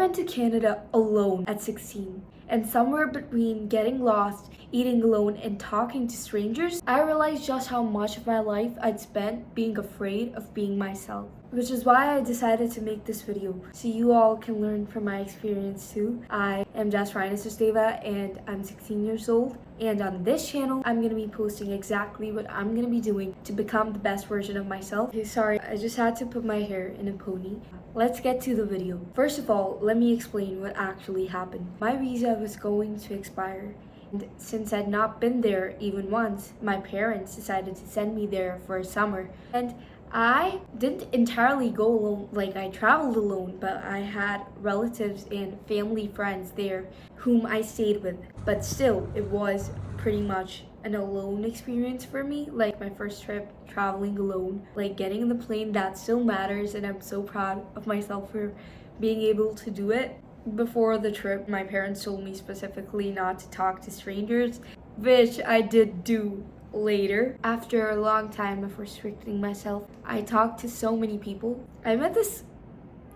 went to Canada alone at 16, and somewhere between getting lost, eating alone, and talking to strangers, I realized just how much of my life I'd spent being afraid of being myself. Which is why I decided to make this video, so you all can learn from my experience too. I am Jasrina Susteva, and I'm 16 years old. And on this channel, I'm gonna be posting exactly what I'm gonna be doing to become the best version of myself. Okay, sorry, I just had to put my hair in a pony. Let's get to the video. First of all, let me explain what actually happened. My visa was going to expire. And since I'd not been there even once, my parents decided to send me there for a summer. And I didn't entirely go alone, like I traveled alone, but I had relatives and family friends there whom I stayed with. But still, it was pretty much an alone experience for me, like my first trip traveling alone, like getting in the plane. That still matters, and I'm so proud of myself for being able to do it. Before the trip, my parents told me specifically not to talk to strangers, which I did do later. After a long time of restricting myself, I talked to so many people. I met this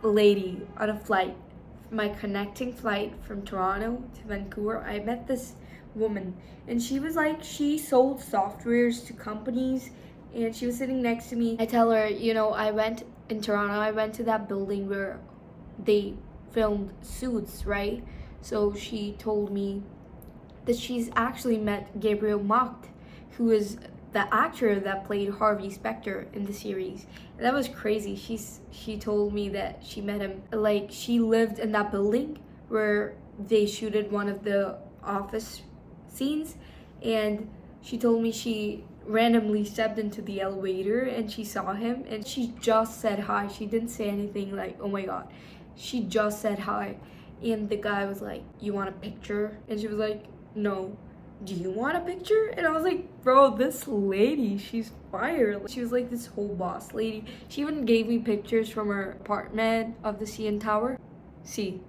lady on a flight, my connecting flight from Toronto to Vancouver. I met this woman, and she was like, she sold softwares to companies, and she was sitting next to me. I tell her, I went in Toronto, I went to that building where they filmed Suits, right? So she told me that she's actually met Gabriel Macht, who is the actor that played Harvey Specter in the series. And that was crazy. She told me that she met him, like she lived in that building where they shooted one of the office scenes, and she told me she randomly stepped into the elevator and she saw him, and she just said hi. She didn't say anything like, oh my god. She just said hi, and the guy was like, you want a picture? And she was like, no. Do you want a picture? And I was like, bro, this lady, she's fire. She was like this whole boss lady. She even gave me pictures from her apartment of the CN Tower. See,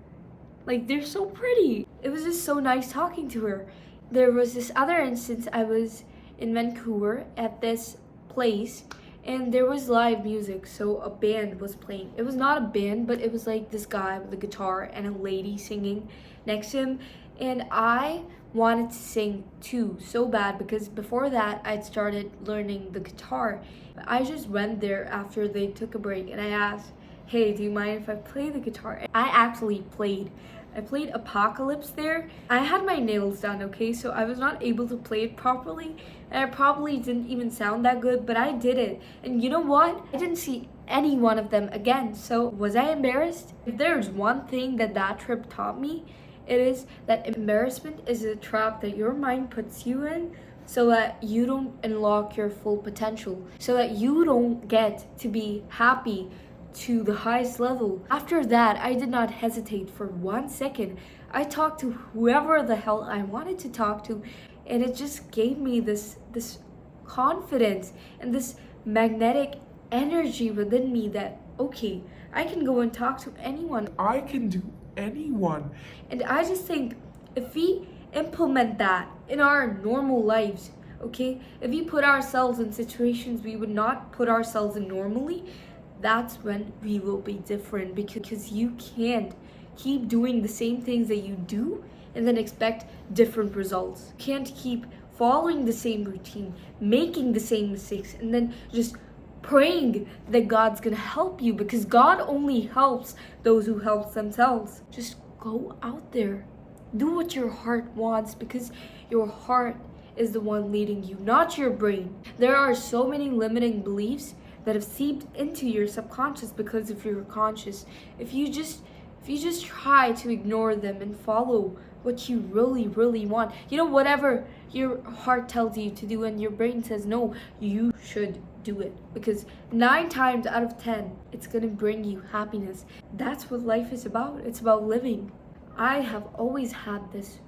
like they're so pretty. It was just so nice talking to her. There was this other instance. I was in Vancouver at this place, and there was live music, so a band was playing. It was not a band, but it was like this guy with a guitar and a lady singing next to him. And I wanted to sing too so bad, because before that I'd started learning the guitar. I just went there after they took a break, and I asked, hey, do you mind if I play the guitar? I actually played. I played Apocalypse there. I had my nails done, okay, so I was not able to play it properly, and I probably didn't even sound that good, but I did it. And you know what? I didn't see any one of them again, so was I embarrassed? If there's one thing that trip taught me, it is that embarrassment is a trap that your mind puts you in, so that you don't unlock your full potential, so that you don't get to be happy to the highest level. After that, I did not hesitate for 1 second. I talked to whoever the hell I wanted to talk to, and it just gave me this confidence and this magnetic energy within me that, okay, I can go and talk to anyone. I can do anyone. And I just think if we implement that in our normal lives, okay, if we put ourselves in situations we would not put ourselves in normally, that's when we will be different, because you can't keep doing the same things that you do and then expect different results. You can't keep following the same routine, making the same mistakes, and then just praying that God's gonna help you, because God only helps those who help themselves. Just go out there, do what your heart wants, because your heart is the one leading you, not your brain. There are so many limiting beliefs that have seeped into your subconscious because of your conscious. If you just try to ignore them and follow what you really want, whatever your heart tells you to do and your brain says no, you should do it, because 9 times out of 10 it's gonna bring you happiness. That's what life is about. It's about living. I have always had this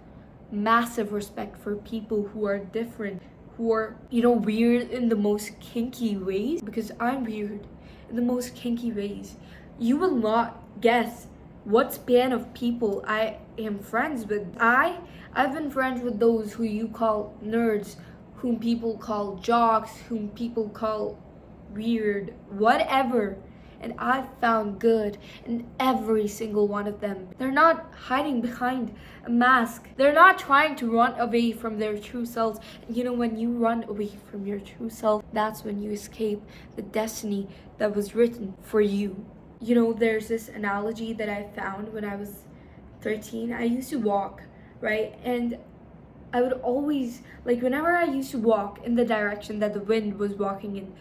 massive respect for people who are different, who are weird in the most kinky ways, because I'm weird in the most kinky ways. You will not guess what span of people I am friends with. I've been friends with those who you call nerds, whom people call jocks, whom people call weird, whatever. and I found good in every single one of them. They're not hiding behind a mask. They're not trying to run away from their true selves. And you know, when you run away from your true self, that's when you escape the destiny that was written for you. You know, there's this analogy that I found when I was 13. I used to walk, right? And I would always, like, whenever I used to walk in the direction that the wind was walking in,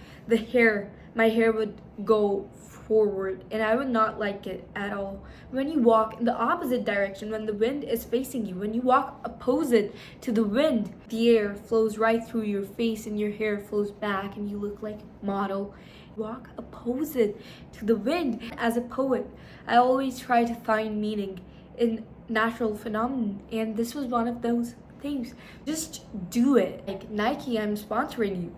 my hair would go forward, and I would not like it at all. When you walk in the opposite direction, when the wind is facing you, when you walk opposite to the wind, the air flows right through your face and your hair flows back and you look like a model. Walk opposite to the wind. As a poet, I always try to find meaning in natural phenomenon, and this was one of those things. Just do it. Like, Nike, I'm sponsoring you.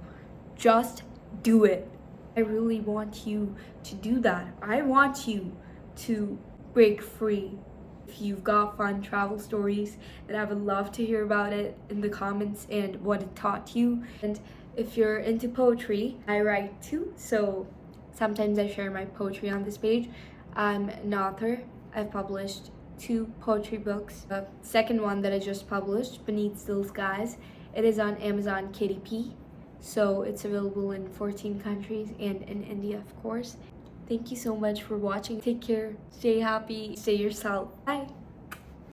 Just do it. I really want you to do that. I want you to break free. If you've got fun travel stories, then I would love to hear about it in the comments and what it taught you. And if you're into poetry, I write too, so sometimes I share my poetry on this page. I'm an author. I've published 2 poetry books. The second one that I just published, Beneath Still Skies, it is on Amazon KDP, so it's available in 14 countries and in India, of course. Thank you so much for watching. Take care, stay happy, stay yourself. Bye.